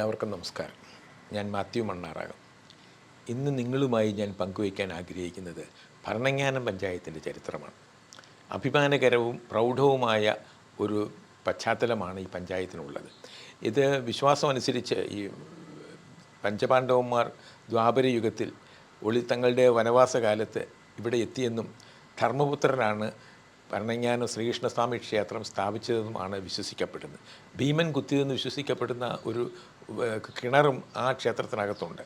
എല്ലാവർക്കും നമസ്കാരം. ഞാൻ മാത്യു മണ്ണാറാകം. ഇന്ന് നിങ്ങളുമായി ഞാൻ പങ്കുവയ്ക്കാൻ ആഗ്രഹിക്കുന്നത് ഭരണങ്ങാനം പഞ്ചായത്തിൻ്റെ ചരിത്രമാണ്. അഭിമാനകരവും പ്രൗഢവുമായ ഒരു പശ്ചാത്തലമാണ് ഈ പഞ്ചായത്തിനുള്ളത്. ഇത് വിശ്വാസമനുസരിച്ച് ഈ പഞ്ചപാണ്ഡവന്മാർ ദ്വാപരയുഗത്തിൽ തങ്ങളുടെ വനവാസകാലത്ത് ഇവിടെ എത്തിയെന്നും ധർമ്മപുത്രനാണ് ഭരണങ്ങാനം ശ്രീകൃഷ്ണസ്വാമി ക്ഷേത്രം സ്ഥാപിച്ചതെന്നുമാണ് വിശ്വസിക്കപ്പെടുന്നത്. ഭീമൻ കുത്തിയതെന്ന് വിശ്വസിക്കപ്പെടുന്ന ഒരു കിണറും ആ ക്ഷേത്രത്തിനകത്തുണ്ട്.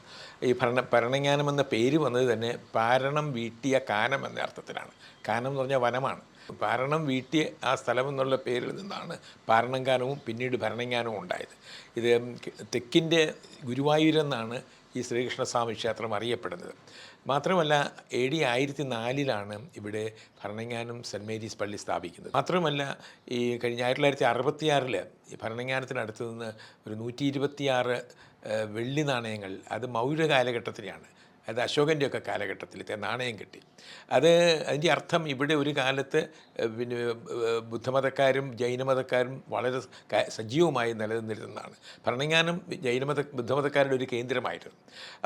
ഈ ഭരണങ്ങാനം എന്ന പേര് വന്നത് തന്നെ പാരണം വീട്ടിയ കാനം എന്ന അർത്ഥത്തിലാണ്. കാനം എന്ന് പറഞ്ഞാൽ വനമാണ്. പാരണം വീട്ടിയ ആ സ്ഥലം എന്നുള്ള പേരിൽ നിന്നാണ് പാരണങ്കാനവും പിന്നീട് ഭരണങ്ങാനവും ഉണ്ടായത്. ഇത് തെക്കിൻ്റെ ഗുരുവായൂരെന്നാണ് ഈ ശ്രീകൃഷ്ണസ്വാമി ക്ഷേത്രം അറിയപ്പെടുന്നത്. മാത്രമല്ല AD 1004 ഇവിടെ ഭരണങ്ങാനം സെൻറ്റ് മേരീസ് പള്ളി സ്ഥാപിക്കുന്നത്. മാത്രമല്ല ഈ കഴിഞ്ഞ 1966 ഈ ഭരണങ്ങാനത്തിനടുത്ത് നിന്ന് ഒരു 126 വെള്ളി നാണയങ്ങൾ, അത് മൗര്യ കാലഘട്ടത്തിലാണ്, അത് അശോകൻ്റെയൊക്കെ കാലഘട്ടത്തിലത്തെ നാണയം കിട്ടി. അതിൻ്റെ അർത്ഥം ഇവിടെ ഒരു കാലത്ത് പിന്നെ ബുദ്ധമതക്കാരും ജൈനമതക്കാരും വളരെ സജീവമായി നിലനിന്നിരുന്നതാണ്. ഭരണങ്ങാനം ബുദ്ധമതക്കാരുടെ ഒരു കേന്ദ്രമായിരുന്നു.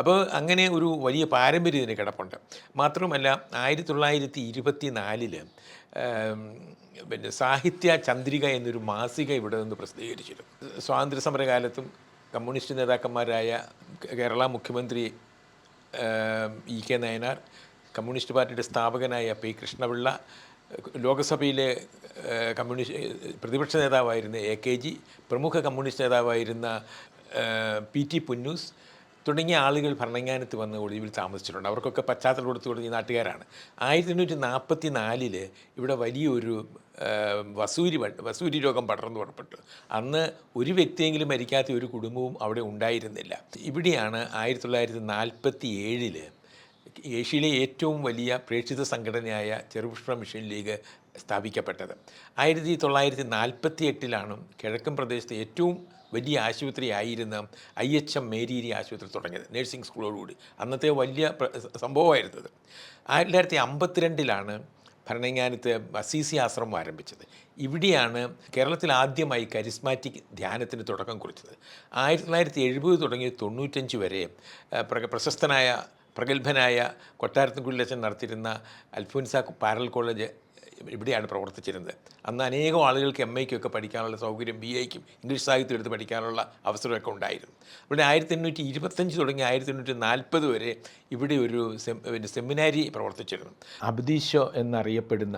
അപ്പോൾ അങ്ങനെ ഒരു വലിയ പാരമ്പര്യം ഇതിന് കിടപ്പുണ്ട്. മാത്രമല്ല 1924 പിന്നെ സാഹിത്യ ചന്ദ്രിക എന്നൊരു മാസിക ഇവിടെ നിന്ന് പ്രസിദ്ധീകരിച്ചിരുന്നു. സ്വാതന്ത്ര്യ സമരകാലത്തും കമ്മ്യൂണിസ്റ്റ് നേതാക്കന്മാരായ കേരള മുഖ്യമന്ത്രി EK നയനാർ, കമ്മ്യൂണിസ്റ്റ് പാർട്ടിയുടെ സ്ഥാപകനായ P കൃഷ്ണപിള്ള, ലോകസഭയിലെ പ്രതിപക്ഷ നേതാവായിരുന്ന AKG, പ്രമുഖ കമ്മ്യൂണിസ്റ്റ് നേതാവായിരുന്ന PT പുന്നൂസ് തുടങ്ങിയ ആളുകൾ ഭരണങ്ങാനത്ത് വന്ന് ഒളിവിൽ താമസിച്ചിട്ടുണ്ട്. അവർക്കൊക്കെ പശ്ചാത്തലം കൊടുത്തു തുടങ്ങിയ നാട്ടുകാരാണ്. 1844 ഇവിടെ വലിയൊരു വസൂരി രോഗം പടർന്നു പുറപ്പെട്ടു. അന്ന് ഒരു വ്യക്തിയെങ്കിലും മരിക്കാത്ത ഒരു കുടുംബവും അവിടെ ഉണ്ടായിരുന്നില്ല. ഇവിടെയാണ് 1947 ഏഷ്യയിലെ ഏറ്റവും വലിയ പ്രേക്ഷിത സംഘടനയായ ചെറുപുഷ്പ മിഷൻ ലീഗ് സ്ഥാപിക്കപ്പെട്ടത്. 1948 കിഴക്കൻ പ്രദേശത്തെ ഏറ്റവും വലിയ ആശുപത്രി ആയിരുന്ന IHM മേരീരി ആശുപത്രി തുടങ്ങിയത്, നേഴ്സിംഗ് സ്കൂളോടുകൂടി. അന്നത്തെ വലിയ സംഭവമായിരുന്നത്. 1952 ഭരണങ്ങാനത്ത് അസീസി ആശ്രമം ആരംഭിച്ചത്. ഇവിടെയാണ് കേരളത്തിൽ ആദ്യമായി കരിസ്മാറ്റിക് ധ്യാനത്തിന് തുടക്കം കുറിച്ചത്. 1970 തുടങ്ങി 95 വരെ പ്രശസ്തനായ പ്രഗത്ഭനായ കൊട്ടാരത്തിൻകുള്ളിലച്ചൻ നടത്തിയിരുന്ന അൽഫോൻസ പാരൽ കോളേജ് ഇവിടെയാണ് പ്രവർത്തിച്ചിരുന്നത്. അന്ന് അനേകം ആളുകൾക്ക് MAയ്ക്കൊക്കെ പഠിക്കാനുള്ള സൗകര്യം, BAയ്ക്കും ഇംഗ്ലീഷ് സാഹിത്യം എടുത്ത് പഠിക്കാനുള്ള അവസരമൊക്കെ ഉണ്ടായിരുന്നു. ഇവിടെ 1825 തുടങ്ങി 1840 വരെ ഇവിടെ ഒരു സെമിനാരി പ്രവർത്തിച്ചിരുന്നു. അബ്ദീഷോ എന്നറിയപ്പെടുന്ന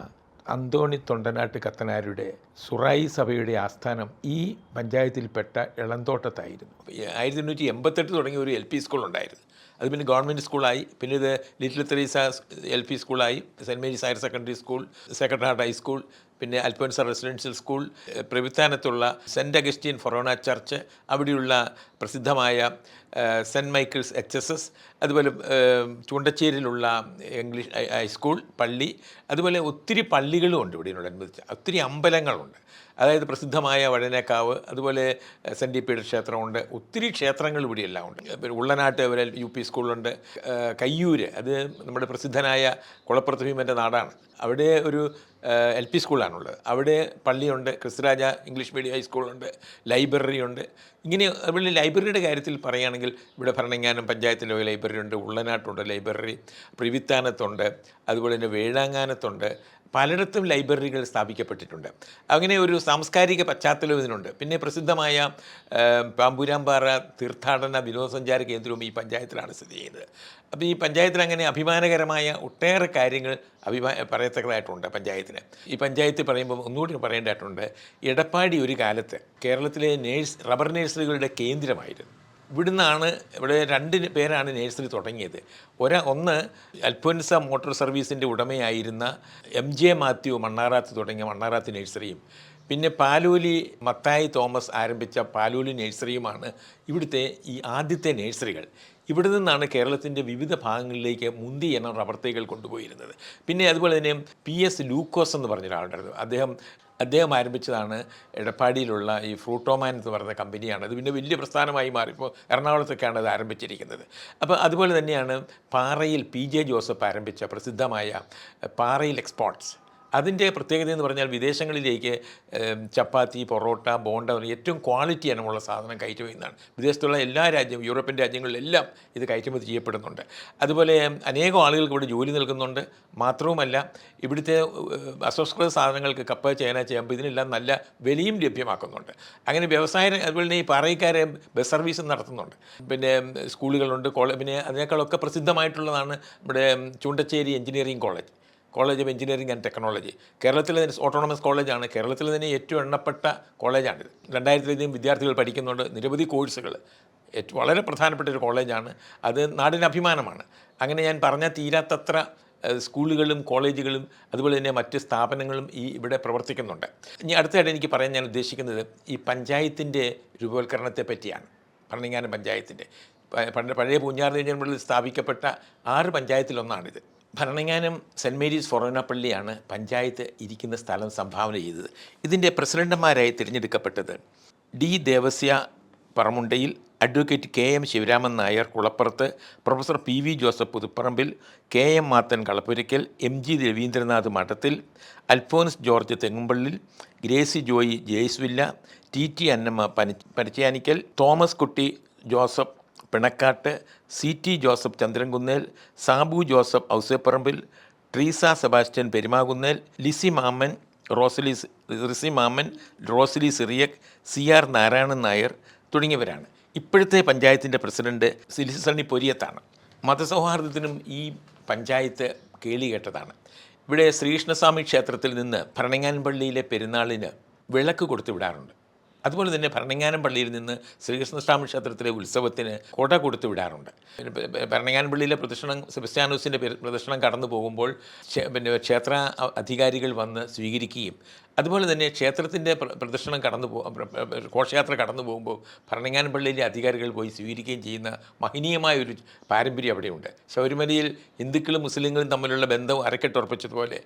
അന്തോണി തൊണ്ടനാട്ട് കത്തനാരുടെ സുറായി സഭയുടെ ആസ്ഥാനം ഈ പഞ്ചായത്തിൽപ്പെട്ട എളന്തോട്ടത്തായിരുന്നു. 1888 തുടങ്ങിയ ഒരു LP സ്കൂൾ ഉണ്ടായിരുന്നു. അത് പിന്നെ ഗവൺമെൻറ് സ്കൂളായി. പിന്നെ ഇത് ലിറ്റിൽ തെരേസ LP സ്കൂളായി, saint Mary's higher secondary school, sacred heart high school, പിന്നെ അൽഫോൻസ റെസിഡൻഷ്യൽ സ്കൂൾ, പ്രവിത്താനത്തുള്ള സെൻറ്റ് അഗസ്റ്റീൻ ഫൊറോന ചർച്ച്, അവിടെയുള്ള പ്രസിദ്ധമായ സെൻറ്റ് മൈക്കിൾസ് HSS, അതുപോലെ ചൂണ്ടച്ചേരിയിലുള്ള ഇംഗ്ലീഷ് ഹൈസ്കൂൾ, പള്ളി, അതുപോലെ ഒത്തിരി പള്ളികളും ഉണ്ട് ഇവിടെയോടനുബന്ധിച്ച്. ഒത്തിരി അമ്പലങ്ങളുണ്ട്. അതായത് പ്രസിദ്ധമായ വഴനേക്കാവ്, അതുപോലെ സെൻറ്റ് പീറ്റർ ക്ഷേത്രമുണ്ട്. ഒത്തിരി ക്ഷേത്രങ്ങൾ ഇവിടെയെല്ലാം ഉണ്ട്. പിന്നെ ഉള്ളനാട്ട് ഒരു UP സ്കൂളുണ്ട്. കയ്യൂര്, അത് നമ്മുടെ പ്രസിദ്ധനായ കുളപ്പുറത്ത് ഭീമൻ്റെ നാടാണ്. അവിടെ ഒരു LP സ്കൂളാണുള്ളത്. അവിടെ പള്ളിയുണ്ട്. ക്രിസ്തുരാജ ഇംഗ്ലീഷ് മീഡിയം ഹൈസ്കൂളുണ്ട്. ലൈബ്രറി ഉണ്ട്. ഇങ്ങനെ അതുപോലെ ലൈബ്രറിയുടെ കാര്യത്തിൽ പറയുകയാണെങ്കിൽ ഇവിടെ ഭരണങ്ങാനം പഞ്ചായത്തിലെ ലൈബ്രറി ഉണ്ട്, ഉള്ളനാട്ടുണ്ട് ലൈബ്രറി, പ്രിവിത്താനത്തുണ്ട്, അതുപോലെ തന്നെ വേഴാങ്ങാനത്തുണ്ട്. പലയിടത്തും ലൈബ്രറികൾ സ്ഥാപിക്കപ്പെട്ടിട്ടുണ്ട്. അങ്ങനെ ഒരു സാംസ്കാരിക പശ്ചാത്തലം ഇതിനുണ്ട്. പിന്നെ പ്രസിദ്ധമായ പാമ്പൂരാമ്പാറ തീർത്ഥാടന വിനോദസഞ്ചാര കേന്ദ്രവും ഈ പഞ്ചായത്തിലാണ് സ്ഥിതി ചെയ്യുന്നത്. അപ്പോൾ ഈ പഞ്ചായത്തിൽ അങ്ങനെ അഭിമാനകരമായ ഒട്ടേറെ കാര്യങ്ങൾ പറയത്തക്കതായിട്ടുണ്ട് പഞ്ചായത്തിന്. ഈ പഞ്ചായത്ത് പറയുമ്പോൾ ഒന്നുകൂടി പറയേണ്ടതായിട്ടുണ്ട്, എടപ്പാടി ഒരു കാലത്ത് കേരളത്തിലെ റബ്ബർ നഴ്സറികളുടെ കേന്ദ്രമായിരുന്നു. ഇവിടെ 2 പേരാണ് നഴ്സറി തുടങ്ങിയത്. ഒന്ന് അൽഫോൻസ മോട്ടോർ സർവീസിൻ്റെ ഉടമയായിരുന്ന MJ മാത്യു മണ്ണാറാത്ത് തുടങ്ങിയ മണ്ണാറാത്ത് നഴ്സറിയും, പിന്നെ പാലോലി മത്തായി തോമസ് ആരംഭിച്ച പാലോലി നഴ്സറിയുമാണ് ഇവിടുത്തെ ഈ ആദ്യത്തെ നഴ്സറികൾ. ഇവിടെ നിന്നാണ് കേരളത്തിൻ്റെ വിവിധ ഭാഗങ്ങളിലേക്ക് മുന്തി എന്ന റബ്ബർ തൈകൾ കൊണ്ടുപോയിരുന്നത്. പിന്നെ അതുപോലെ തന്നെ PS ലൂക്കോസ് എന്ന് പറഞ്ഞ ഒരാളുണ്ടായിരുന്നു. അദ്ദേഹം ആരംഭിച്ചതാണ് എടപ്പാടിയിലുള്ള ഈ ഫ്രൂട്ടോമാൻ എന്ന് പറയുന്ന കമ്പനിയാണ്. അത് പിന്നെ വലിയ പ്രസ്ഥാനമായി മാറിപ്പോൾ എറണാകുളത്തൊക്കെയാണ് അത് ആരംഭിച്ചിരിക്കുന്നത്. അപ്പോൾ അതുപോലെ തന്നെയാണ് പാറയിൽ PJ ജോസഫ് ആരംഭിച്ച പ്രസിദ്ധമായ പാറയിൽ എക്സ്പോർട്സ്. അതിൻ്റെ പ്രത്യേകത എന്ന് പറഞ്ഞാൽ വിദേശങ്ങളിലേക്ക് ചപ്പാത്തി, പൊറോട്ട, ബോണ്ട ഏറ്റവും ക്വാളിറ്റി ഇനമുള്ള സാധനം കയറ്റുമതി ചെയ്യുന്നതാണ്. വിദേശത്തുള്ള എല്ലാ രാജ്യവും, യൂറോപ്യൻ രാജ്യങ്ങളിലെല്ലാം ഇത് കയറ്റുമതി ചെയ്യപ്പെടുന്നുണ്ട്. അതുപോലെ അനേകം ആളുകൾക്ക് ഇവിടെ ജോലി നൽകുന്നുണ്ട്. മാത്രവുമല്ല ഇവിടുത്തെ അസംസ്കൃത സാധനങ്ങൾക്ക് കപ്പ, ചേന, ചേമ്പ് ഇതിനെല്ലാം നല്ല വിലയും ലഭ്യമാക്കുന്നുണ്ട്. അങ്ങനെ വ്യവസായം, അതുപോലെ തന്നെ ഈ പാറയ്ക്കാരെ ബസ് സർവീസും നടത്തുന്നുണ്ട്. പിന്നെ സ്കൂളുകളുണ്ട്, പിന്നെ അതിനേക്കാളൊക്കെ പ്രസിദ്ധമായിട്ടുള്ളതാണ് നമ്മുടെ Choondacherry engineering college of engineering and technology. കേരളത്തിലെ തന്നെ ഓട്ടോണമസ് കോളേജാണ്. കേരളത്തിൽ തന്നെ ഏറ്റവും എണ്ണപ്പെട്ട കോളേജാണിത്. 2000-ലധികം വിദ്യാർത്ഥികൾ പഠിക്കുന്നുണ്ട്. നിരവധി കോഴ്സുകൾ. വളരെ പ്രധാനപ്പെട്ട ഒരു കോളേജാണ്. അത് നാടിന് അഭിമാനമാണ്. അങ്ങനെ ഞാൻ പറഞ്ഞാൽ തീരാത്തത്ര സ്കൂളുകളും കോളേജുകളും അതുപോലെ തന്നെ മറ്റ് സ്ഥാപനങ്ങളും ഇവിടെ പ്രവർത്തിക്കുന്നുണ്ട്. ഇനി അടുത്തതായിട്ട് എനിക്ക് പറയാൻ ഞാൻ ഉദ്ദേശിക്കുന്നത് ഈ പഞ്ചായത്തിൻ്റെ രൂപവൽക്കരണത്തെ പറ്റിയാണ്. ഭരണങ്ങാനം പഞ്ചായത്തിൻ്റെ പഴയ പൂഞ്ഞാർ സ്ഥാപിക്കപ്പെട്ട 6 പഞ്ചായത്തിലൊന്നാണിത്. ഭരണങ്ങാനം സെൻറ്റ് മേരീസ് ഫൊറോന പള്ളിയാണ് പഞ്ചായത്ത് ഇരിക്കുന്ന സ്ഥലം സംഭാവന ചെയ്തത്. ഇതിൻ്റെ പ്രസിഡന്റുമാരായി തിരഞ്ഞെടുക്കപ്പെട്ടത് D Devasya Paramundayil, advocate K M Sivaraman Nair Kulappurath, professor P V Joseph Puthupparambil, K M Mathan Kalappurakkal, M G Raveendranath Madathil, Alphonse George Thengumpallil, Gracy Joy Jaiswilla, T T Annamma Panachayanickal, Thomas Kutty Joseph Pinakkatt, C T Joseph Chandrankunnel, Sabu Joseph Ouseparambil, Treesa Sebastian Perumakunnel, Lizy Maman Rosily Cyriac, C R Narayanan Nair തുടങ്ങിയവരാണ്. ഇപ്പോഴത്തെ പഞ്ചായത്തിൻ്റെ പ്രസിഡന്റ് സിലിസണി പൊരിയത്താണ്. മതസൗഹാർദ്ദത്തിനും ഈ പഞ്ചായത്ത് കേളികേട്ടതാണ്. ഇവിടെ ശ്രീകൃഷ്ണസ്വാമി ക്ഷേത്രത്തിൽ നിന്ന് ഭരണങ്ങാനം പള്ളിയിലെ പെരുന്നാളിന് വിളക്ക് കൊടുത്തു വിടാറുണ്ട്. അതുപോലെ തന്നെ ഭരണങ്ങാനം പള്ളിയിൽ നിന്ന് ശ്രീകൃഷ്ണസ്വാമി ക്ഷേത്രത്തിലെ ഉത്സവത്തിന് കൊട കൊടുത്തു വിടാറുണ്ട്. ഭരണങ്ങാനം പള്ളിയിലെ പ്രദക്ഷിണം, സെബസ്ത്യാനോസിൻ്റെ പ്രദക്ഷിണം കടന്നു പോകുമ്പോൾ ക്ഷേത്ര അധികാരികൾ വന്ന് സ്വീകരിക്കുകയും, അതുപോലെ തന്നെ ക്ഷേത്രത്തിൻ്റെ പ്രദക്ഷിണം ഘോഷയാത്ര കടന്നു പോകുമ്പോൾ ഭരണങ്ങാനം പള്ളിയിലെ അധികാരികൾ പോയി സ്വീകരിക്കുകയും ചെയ്യുന്ന മഹനീയമായൊരു പാരമ്പര്യം അവിടെയുണ്ട്. ശബരിമലയിൽ ഹിന്ദുക്കളും മുസ്ലിങ്ങളും തമ്മിലുള്ള ബന്ധം അരക്കെട്ടുറപ്പിച്ചതുപോലെ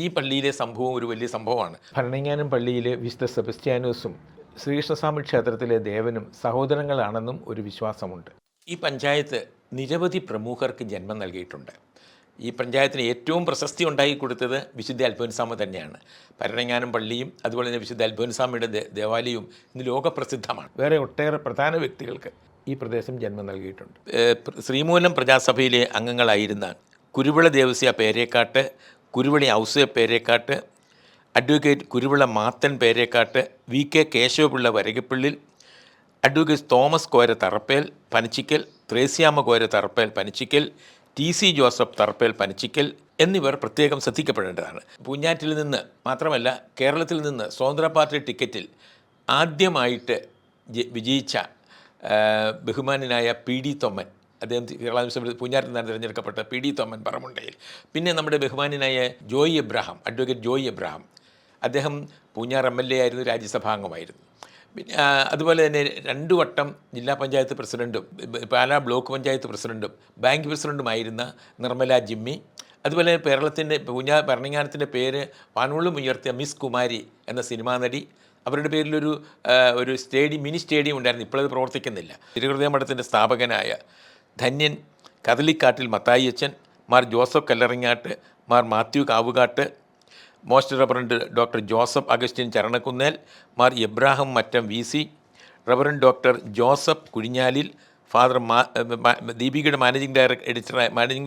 ഈ പള്ളിയിലെ സംഭവം ഒരു വലിയ സംഭവമാണ്. ഭരണങ്ങാനം പള്ളിയിലെ വിശുദ്ധ സെബസ്ത്യാനോസും ശ്രീകൃഷ്ണസ്വാമി ക്ഷേത്രത്തിലെ ദേവനും സഹോദരങ്ങളാണെന്നും ഒരു വിശ്വാസമുണ്ട്. ഈ പഞ്ചായത്ത് നിരവധി പ്രമുഖർക്ക് ജന്മം നൽകിയിട്ടുണ്ട്. ഈ പഞ്ചായത്തിന് ഏറ്റവും പ്രശസ്തി ഉണ്ടാക്കി കൊടുത്തത് വിശുദ്ധ അൽഫോൻസാമ്മ തന്നെയാണ്. ഭരണങ്ങാനം പള്ളിയും അതുപോലെ തന്നെ വിശുദ്ധ അൽഫോൻസാമ്മയുടെ ദേവാലയവും ഇന്ന് ലോകപ്രസിദ്ധമാണ്. വേറെ ഒട്ടേറെ പ്രധാന വ്യക്തികൾക്ക് ഈ പ്രദേശം ജന്മം നൽകിയിട്ടുണ്ട്. ശ്രീമൂലം പ്രജാസഭയിലെ അംഗങ്ങളായിരുന്ന Kuruvila Devasya Perekkatt, Kuruvili Ouse Perekkatt, advocate Kuruvila Mathan Perekkatt, V K Kesavapillai Varakappillil, advocate Thomas Kora Tharappel Panachikkal, Thresiamma Kora Tharappel Panachikkal, T C Joseph Tharappel Panachikkal എന്നിവർ പ്രത്യേകം ശ്രദ്ധിക്കപ്പെടേണ്ടതാണ്. പൂഞ്ഞാറ്റിൽ നിന്ന് മാത്രമല്ല കേരളത്തിൽ നിന്ന് സ്വതന്ത്ര പാർട്ടി ടിക്കറ്റിൽ ആദ്യമായിട്ട് വിജയിച്ച ബഹുമാനായ പി ഡി തൊമ്മൻ, അദ്ദേഹം കേരള പൂഞ്ഞാറ്റിൽ നിന്നാണ് തിരഞ്ഞെടുക്കപ്പെട്ട പി ഡി തൊമ്മൻ പറമുണ്ടയിൽ. പിന്നെ നമ്മുടെ ബഹുമാനായ അഡ്വക്കേറ്റ് ജോയ് എബ്രഹാം, അദ്ദേഹം പൂഞ്ഞാർ MLA ആയിരുന്നു, രാജ്യസഭാംഗമായിരുന്നു. അതുപോലെ തന്നെ 2 വട്ടം ജില്ലാ പഞ്ചായത്ത് പ്രസിഡൻറ്റും പാലാ ബ്ലോക്ക് പഞ്ചായത്ത് പ്രസിഡൻറ്റും ബാങ്ക് പ്രസിഡൻറ്റുമായിരുന്ന നിർമ്മല ജിമ്മി, അതുപോലെ കേരളത്തിൻ്റെ ഭരണങ്ങാനത്തിൻ്റെ പേര് വാനോളം ഉയർത്തിയ മിസ് കുമാരി എന്ന സിനിമാ നടി, അവരുടെ പേരിലൊരു മിനി സ്റ്റേഡിയം ഉണ്ടായിരുന്നു, ഇപ്പോഴത് പ്രവർത്തിക്കുന്നില്ല. തിരുഹൃദയ മഠത്തിൻ്റെ സ്ഥാപകനായ ധന്യൻ കദളിക്കാട്ടിൽ മത്തായിയച്ചൻ, Mar Joseph Kallarangatt, Mar Mathew Kavukatt, most reverend doctor Joseph Augustine Charanakunnel, Mar Abraham Mattam VC, reverend doctor Joseph Kuzhinjalil, father ദീപികയുടെ മാനേജിംഗ്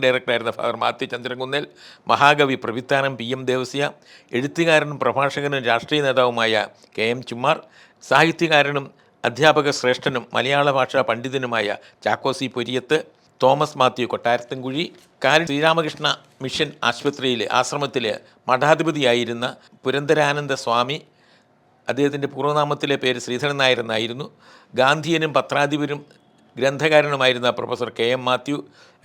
ഡയറക്ടറായിരുന്ന ഫാദർ മാത്യു ചന്ദ്രകുന്നേൽ, മഹാകവി പ്രവിത്താനം PM ദേവസ്യ, എഴുത്തുകാരനും പ്രഭാഷകനും രാഷ്ട്രീയ നേതാവുമായ KM ചുമ്മാർ, സാഹിത്യകാരനും അധ്യാപക ശ്രേഷ്ഠനും മലയാള ഭാഷാ പണ്ഡിതനുമായ ചാക്കോസി പൊരിയത്ത്, തോമസ് മാത്യു കൊട്ടാരത്തൻകുഴി, ശ്രീരാമകൃഷ്ണ മിഷൻ ആശ്രമത്തിൽ മഠാധിപതിയായിരുന്ന പുരന്ദരാനന്ദ സ്വാമി, അദ്ദേഹത്തിൻ്റെ പൂർവ്വനാമത്തിലെ പേര് ശ്രീധരൻ നായർ എന്നായിരുന്നു, ഗാന്ധിയനും പത്രാധിപരും ഗ്രന്ഥകാരനുമായിരുന്ന പ്രൊഫസർ KM മാത്യു,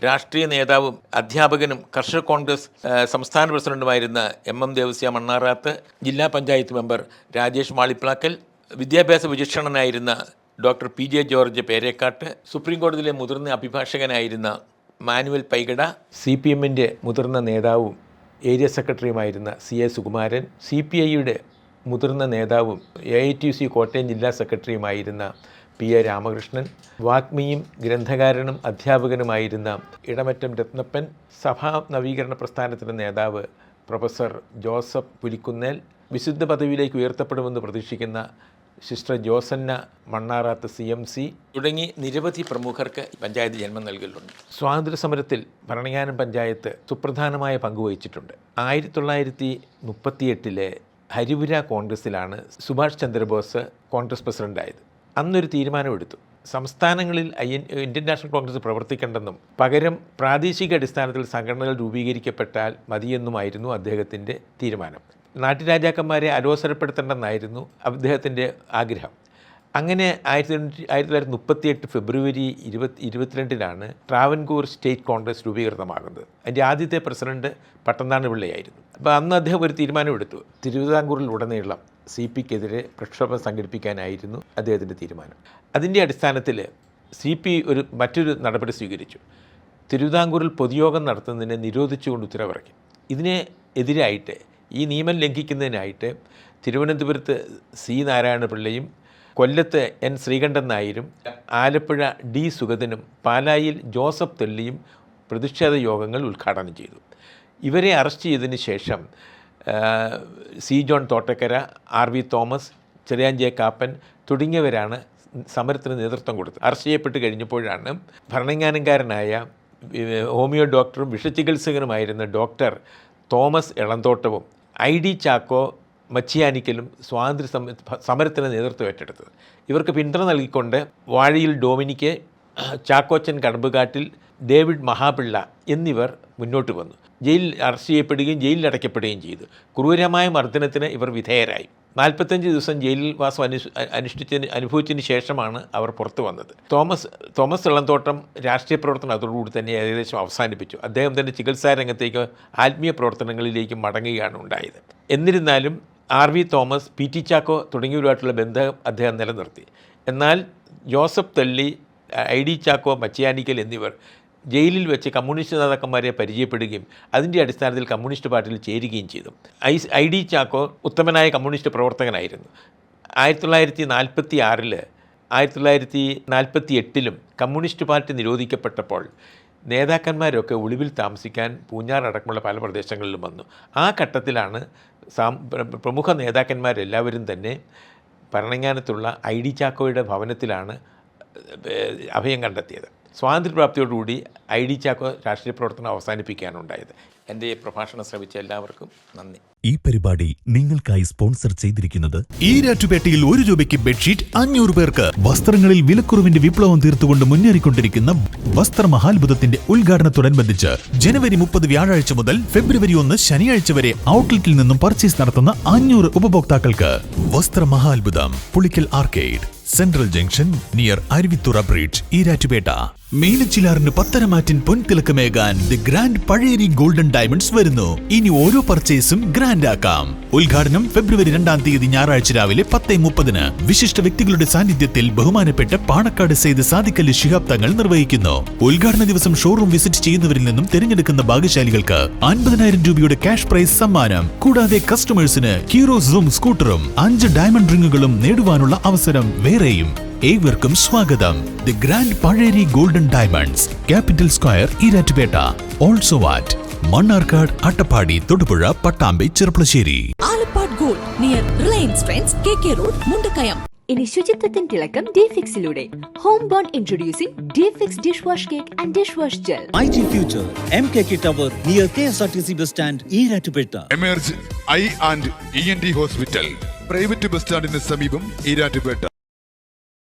രാഷ്ട്രീയ നേതാവും അധ്യാപകനും കർഷക കോൺഗ്രസ് സംസ്ഥാന പ്രസിഡന്റുമായിരുന്ന MM ദേവസ്യ മണ്ണാറാത്ത്, ജില്ലാ പഞ്ചായത്ത് മെമ്പർ രാജേഷ് മാളിപ്ലാക്കൽ, വിദ്യാഭ്യാസ വിചക്ഷണനായിരുന്ന ഡോക്ടർ PJ ജോർജ് പേരേക്കാട്ട്, സുപ്രീം കോടതിയിലെ മുതിർന്ന അഭിഭാഷകനായിരുന്ന മാനുവൽ പൈഗഡ, CPMൻ്റെ മുതിർന്ന നേതാവും ഏരിയ സെക്രട്ടറിയുമായിരുന്ന CA സുകുമാരൻ, CPIയുടെ മുതിർന്ന നേതാവും AITUC കോട്ടയം ജില്ലാ സെക്രട്ടറിയുമായിരുന്ന PA രാമകൃഷ്ണൻ, വാഗ്മിയും ഗ്രന്ഥകാരനും അധ്യാപകനുമായിരുന്ന ഇടമറ്റം രത്നപ്പൻ, സഭാ നവീകരണ പ്രസ്ഥാനത്തിൻ്റെ നേതാവ് പ്രൊഫസർ ജോസഫ് പുലിക്കുന്നേൽ, വിശുദ്ധ പദവിയിലേക്ക് ഉയർത്തപ്പെടുമെന്ന് പ്രതീക്ഷിക്കുന്ന സിസ്റ്റർ ജോസന്ന മണ്ണാറാത്ത് CMC തുടങ്ങി നിരവധി പ്രമുഖർക്ക് പഞ്ചായത്ത് ജന്മം നൽകിയിട്ടുണ്ട്. സ്വാതന്ത്ര്യ സമരത്തിൽ ഭരണങ്ങാനം പഞ്ചായത്ത് സുപ്രധാനമായ പങ്കുവഹിച്ചിട്ടുണ്ട്. 1938 ഹരിപുര കോൺഗ്രസ്സിലാണ് സുഭാഷ് ചന്ദ്രബോസ് കോൺഗ്രസ് പ്രസിഡൻ്റായത്. അന്നൊരു തീരുമാനമെടുത്തു, സംസ്ഥാനങ്ങളിൽ ഇന്ത്യൻ നാഷണൽ കോൺഗ്രസ് പ്രവർത്തിക്കേണ്ടെന്നും പകരം പ്രാദേശിക അടിസ്ഥാനത്തിൽ സംഘടനകൾ രൂപീകരിക്കപ്പെട്ടാൽ മതിയെന്നുമായിരുന്നു അദ്ദേഹത്തിൻ്റെ തീരുമാനം. നാട്ടുരാജാക്കന്മാരെ അലോസരപ്പെടുത്തേണ്ടെന്നായിരുന്നു അദ്ദേഹത്തിൻ്റെ ആഗ്രഹം. അങ്ങനെ 1938 ഫെബ്രുവരി 22 ട്രാവൻകൂർ സ്റ്റേറ്റ് കോൺഗ്രസ് രൂപീകൃതമാകുന്നത്. അതിൻ്റെ ആദ്യത്തെ പ്രസിഡന്റ് പട്ടംതാണി പിള്ളയായിരുന്നു. അപ്പോൾ അന്ന് അദ്ദേഹം ഒരു തീരുമാനമെടുത്തു, തിരുവിതാംകൂറിലുടനീളം CPക്കെതിരെ പ്രക്ഷോഭം സംഘടിപ്പിക്കാനായിരുന്നു അദ്ദേഹത്തിൻ്റെ തീരുമാനം. അതിൻ്റെ അടിസ്ഥാനത്തിൽ CP മറ്റൊരു നടപടി സ്വീകരിച്ചു. തിരുവിതാംകൂറിൽ പൊതുയോഗം നടത്തുന്നതിനെ നിരോധിച്ചുകൊണ്ട് ഉത്തരവിറക്കി. ഇതിനെ എതിരായിട്ട്, ഈ നിയമം ലംഘിക്കുന്നതിനായിട്ട് തിരുവനന്തപുരത്ത് C. നാരായണപിള്ളയും കൊല്ലത്ത് N. ശ്രീകണ്ഠൻ നായരും ആലപ്പുഴ D. സുഗതനും പാലായിൽ ജോസഫ് തെള്ളിയും പ്രതിഷേധ യോഗങ്ങൾ ഉദ്ഘാടനം ചെയ്തു. ഇവരെ അറസ്റ്റ് ചെയ്തതിന് ശേഷം C. John Thottakkara, R. V. Thomas, Cherian J. Kappan തുടങ്ങിയവരാണ് സമരത്തിന് നേതൃത്വം കൊടുത്തത്. അറസ്റ്റ് ചെയ്യപ്പെട്ട് കഴിഞ്ഞപ്പോഴാണ് ഭരണങ്ങാനംകാരനായ ഹോമിയോ ഡോക്ടറും വിഷചികിത്സകനുമായിരുന്ന ഡോക്ടർ തോമസ് എളന്തോട്ടവും ID. ചാക്കോ മച്ചിയാനിക്കലും സ്വാതന്ത്ര്യ സമരത്തിന് നേതൃത്വം ഏറ്റെടുത്തത്. ഇവർക്ക് പിന്തുണ നൽകിക്കൊണ്ട് വാഴയിൽ ഡൊമിനിക്ക്, ചാക്കോച്ചൻ കടമ്പുകാട്ടിൽ, ഡേവിഡ് മഹാപിള്ള എന്നിവർ മുന്നോട്ട് വന്നു. ജയിലിൽ അറസ്റ്റ് ചെയ്യപ്പെടുകയും ജയിലിൽ അടയ്ക്കപ്പെടുകയും ചെയ്തു. ക്രൂരമായ മർദ്ദനത്തിന് ഇവർ വിധേയരായി. 45 ദിവസം ജയിലിൽ വാസം അനുഭവിച്ചതിന് ശേഷമാണ് അവർ പുറത്തു വന്നത്. തോമസ് ഇളന്തോട്ടം രാഷ്ട്രീയ പ്രവർത്തനം അതോടുകൂടി തന്നെ ഏകദേശം അവസാനിപ്പിച്ചു. അദ്ദേഹം തൻ്റെ ചികിത്സാ രംഗത്തേക്ക് ആത്മീയ പ്രവർത്തനങ്ങളിലേക്ക് മടങ്ങുകയാണ് ഉണ്ടായത്. എന്നിരുന്നാലും R. V. Thomas, P. T. Chacko തുടങ്ങിയവരുമായിട്ടുള്ള ബന്ധം അദ്ദേഹം നിലനിർത്തി. എന്നാൽ ജോസഫ് തെള്ളി, ID. ചാക്കോ, മച്ചിയാനിക്കൽ എന്നിവർ ജയിലിൽ വെച്ച് കമ്മ്യൂണിസ്റ്റ് നേതാക്കന്മാരെ പരിചയപ്പെടുകയും അതിൻ്റെ അടിസ്ഥാനത്തിൽ കമ്മ്യൂണിസ്റ്റ് പാർട്ടിയിൽ ചേരുകയും ചെയ്തു. ID. ചാക്കോ ഉത്തമനായ കമ്മ്യൂണിസ്റ്റ് പ്രവർത്തകനായിരുന്നു. 1946 1948 കമ്മ്യൂണിസ്റ്റ് പാർട്ടി നിരോധിക്കപ്പെട്ടപ്പോൾ നേതാക്കന്മാരൊക്കെ ഒളിവിൽ താമസിക്കാൻ പൂഞ്ഞാർ അടക്കമുള്ള പല പ്രദേശങ്ങളിലും വന്നു. ആ ഘട്ടത്തിലാണ് പ്രമുഖ നേതാക്കന്മാരെല്ലാവരും തന്നെ ഭരണങ്ങാനത്തുള്ള ID. ചാക്കോയുടെ ഭവനത്തിലാണ് അഭയം കണ്ടെത്തിയത്. സ്വാതന്ത്ര്യപ്രാപ്തിയോടുകൂടി ID. ചാക്കോ രാഷ്ട്രീയ പ്രവർത്തനം അവസാനിപ്പിക്കാനുണ്ടായത്. എൻ്റെ പ്രഭാഷണം ശ്രവിച്ച എല്ലാവർക്കും നന്ദി. ഈ പരിപാടി നിങ്ങൾക്കായി സ്പോൺസർ ചെയ്തിരിക്കുന്നത് ഈരാറ്റുപേട്ടയിൽ 1 രൂപയ്ക്ക് ബെഡ്ഷീറ്റ് 500 പേർക്ക്. വസ്ത്രങ്ങളിൽ വിലക്കുറവിന്റെ വിപ്ലവം തീർത്തുകൊണ്ട് മുന്നേറിക്കൊണ്ടിരിക്കുന്ന വസ്ത്രമഹാത്ഭുതത്തിന്റെ ഉദ്ഘാടനത്തോടനുബന്ധിച്ച് ജനുവരി 30 വ്യാഴാഴ്ച മുതൽ ഫെബ്രുവരി 1 ശനിയാഴ്ച വരെ ഔട്ട്ലെറ്റിൽ നിന്നും പർച്ചേസ് നടത്തുന്ന 500 ഉപഭോക്താക്കൾക്ക് വസ്ത്രമഹാത്ഭുതം, Pulickal arcade, central junction near Aruvithura bridge, Erattupetta. മീനച്ചിലാറിന് പത്തരമാറ്റിൻ പൊൻതിളക്കമേകാൻ the grand Pazheri golden diamonds വരുന്നു. ഇനി ഓരോ പർച്ചേസും ഗ്രാൻഡ് ആക്കാം. ഉദ്ഘാടനം ഫെബ്രുവരി 2 ഞായറാഴ്ച രാവിലെ 10:30. വിശിഷ്ട വ്യക്തികളുടെ സാന്നിധ്യത്തിൽ ബഹുമാനപ്പെട്ട പാണക്കാട് സെയ്ദ് സാദിഖലി ശിഹാബ് തങ്ങൾ നിർവഹിക്കുന്നു. ഉദ്ഘാടന ദിവസം ഷോറൂം വിസിറ്റ് ചെയ്യുന്നവരിൽ നിന്നും തിരഞ്ഞെടുക്കുന്ന ഭാഗ്യശാലികൾക്ക് 50,000 രൂപയുടെ ക്യാഷ് പ്രൈസ് സമ്മാനം. കൂടാതെ കസ്റ്റമേഴ്സിന് ഹീറോ സൂം സ്കൂട്ടറും 5 ഡയമണ്ട് റിങ്ങുകളും നേടുവാനുള്ള അവസരം വേറെയും. ഏവർക്കും സ്വാഗതം. The grand Pazheri golden diamonds, capital square, Erattupetta. Also at Mannarkkad, Attappadi, Thodupuzha, Pattambi, Cherpulassery. Alappad gold near Reliance trends, KK road, Mundakayam. ഇനി ശുചിത്വത്തിൻ തിളക്കം ഡിഫിക്സിലൂടെ. Home born introducing Difix dish wash cake and dish wash gel. IT Future MKK Tower near KSRTC bus stand, Erattupetta. Emerge eye and ENT hospital, private bus സ്റ്റാൻഡിന് സമീപം, ഈരാറ്റുപേട്ട.